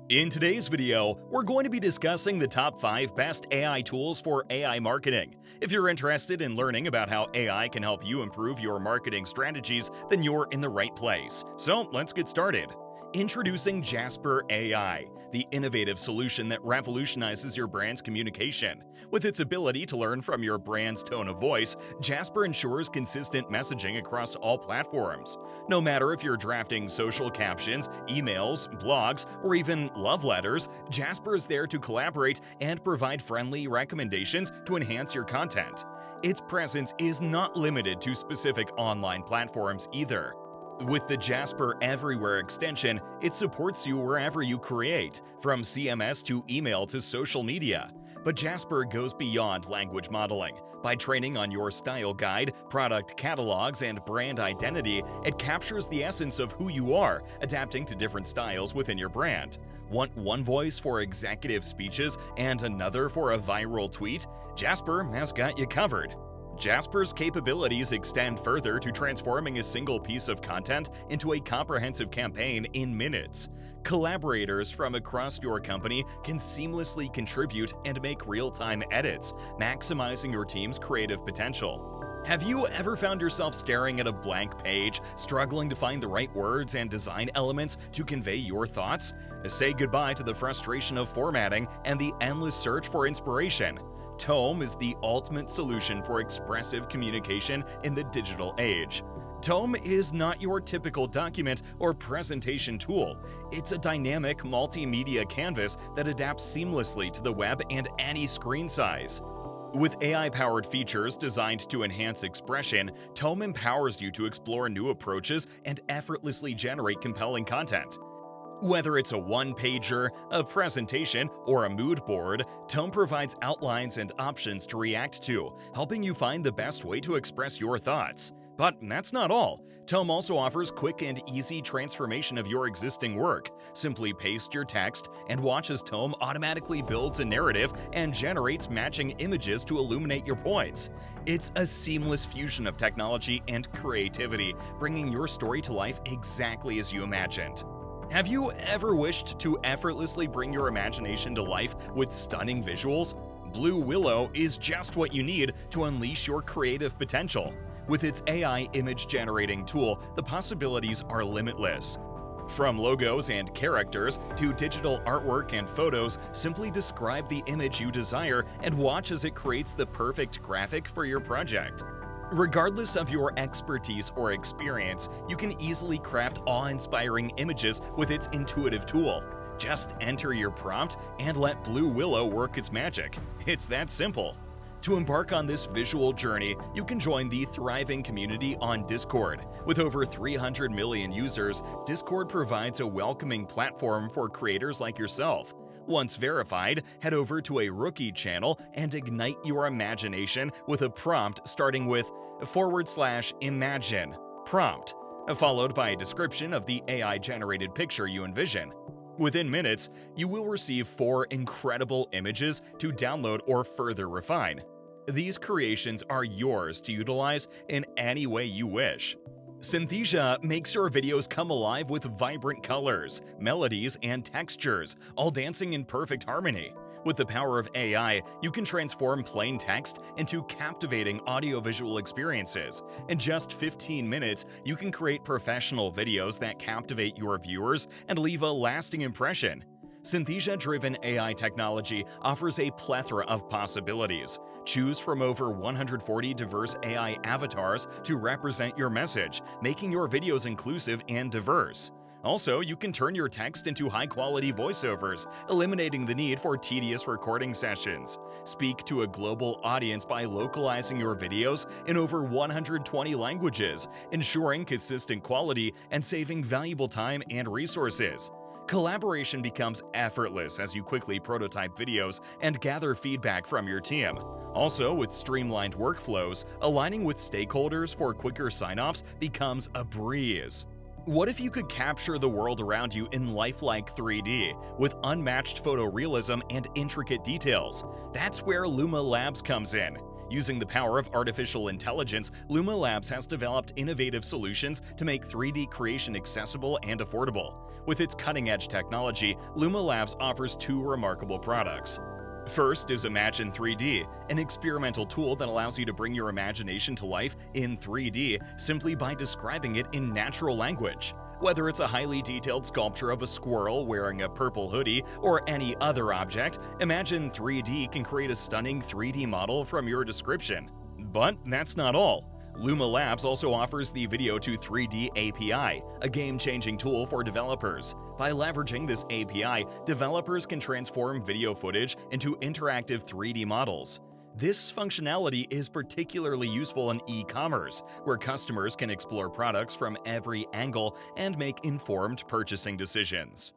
In today's video, we're going to be discussing the top 5 best AI tools for AI marketing. If you're interested in learning about how AI can help you improve your marketing strategies, then you're in the right place. So let's get started. Introducing Jasper AI, the innovative solution that revolutionizes your brand's communication. With its ability to learn from your brand's tone of voice, Jasper ensures consistent messaging across all platforms. No matter if you're drafting social captions, emails, blogs, or even love letters, Jasper is there to collaborate and provide friendly recommendations to enhance your content. Its presence is not limited to specific online platforms either. With the Jasper Everywhere extension, it supports you wherever you create, from CMS to email to social media. But Jasper goes beyond language modeling. By training on your style guide, product catalogs, and brand identity, it captures the essence of who you are, adapting to different styles within your brand. Want one voice for executive speeches and another for a viral tweet? Jasper has got you covered. Jasper's capabilities extend further to transforming a single piece of content into a comprehensive campaign in minutes. Collaborators from across your company can seamlessly contribute and make real-time edits, maximizing your team's creative potential. Have you ever found yourself staring at a blank page, struggling to find the right words and design elements to convey your thoughts? Say goodbye to the frustration of formatting and the endless search for inspiration. Tome is the ultimate solution for expressive communication in the digital age. Tome is not your typical document or presentation tool. It's a dynamic multimedia canvas that adapts seamlessly to the web and any screen size. With AI-powered features designed to enhance expression, Tome empowers you to explore new approaches and effortlessly generate compelling content. Whether it's a one-pager, a presentation, or a mood board, Tome provides outlines and options to react to, helping you find the best way to express your thoughts. But that's not all. Tome also offers quick and easy transformation of your existing work. Simply paste your text and watch as Tome automatically builds a narrative and generates matching images to illuminate your points. It's a seamless fusion of technology and creativity, bringing your story to life exactly as you imagined. Have you ever wished to effortlessly bring your imagination to life with stunning visuals? BlueWillow is just what you need to unleash your creative potential. With its AI image generating tool, the possibilities are limitless. From logos and characters to digital artwork and photos, simply describe the image you desire and watch as it creates the perfect graphic for your project. Regardless of your expertise or experience, you can easily craft awe-inspiring images with its intuitive tool. Just enter your prompt and let BlueWillow work its magic. It's that simple. To embark on this visual journey, you can join the thriving community on Discord. With over 300 million users, Discord provides a welcoming platform for creators like yourself. Once verified, head over to a rookie channel and ignite your imagination with a prompt starting with /imagine prompt, followed by a description of the AI-generated picture you envision. Within minutes, you will receive 4 incredible images to download or further refine. These creations are yours to utilize in any way you wish. Synthesia makes your videos come alive with vibrant colors, melodies, and textures, all dancing in perfect harmony. With the power of AI, you can transform plain text into captivating audiovisual experiences. In just 15 minutes, you can create professional videos that captivate your viewers and leave a lasting impression. Synthesia-driven AI technology offers a plethora of possibilities. Choose from over 140 diverse AI avatars to represent your message, making your videos inclusive and diverse. Also, you can turn your text into high-quality voiceovers, eliminating the need for tedious recording sessions. Speak to a global audience by localizing your videos in over 120 languages, ensuring consistent quality and saving valuable time and resources. Collaboration becomes effortless as you quickly prototype videos and gather feedback from your team. Also, with streamlined workflows, aligning with stakeholders for quicker sign-offs becomes a breeze. What if you could capture the world around you in lifelike 3D with unmatched photorealism and intricate details? That's where lumalabs comes in. Using the power of artificial intelligence, lumalabs has developed innovative solutions to make 3D creation accessible and affordable. With its cutting-edge technology, lumalabs offers two remarkable products. First is Imagine 3D, an experimental tool that allows you to bring your imagination to life in 3D simply by describing it in natural language. Whether it's a highly detailed sculpture of a squirrel wearing a purple hoodie or any other object, Imagine 3D can create a stunning 3D model from your description. But that's not all. lumalabs also offers the Video to 3D API, a game-changing tool for developers. By leveraging this API, developers can transform video footage into interactive 3D models. This functionality is particularly useful in e-commerce, where customers can explore products from every angle and make informed purchasing decisions.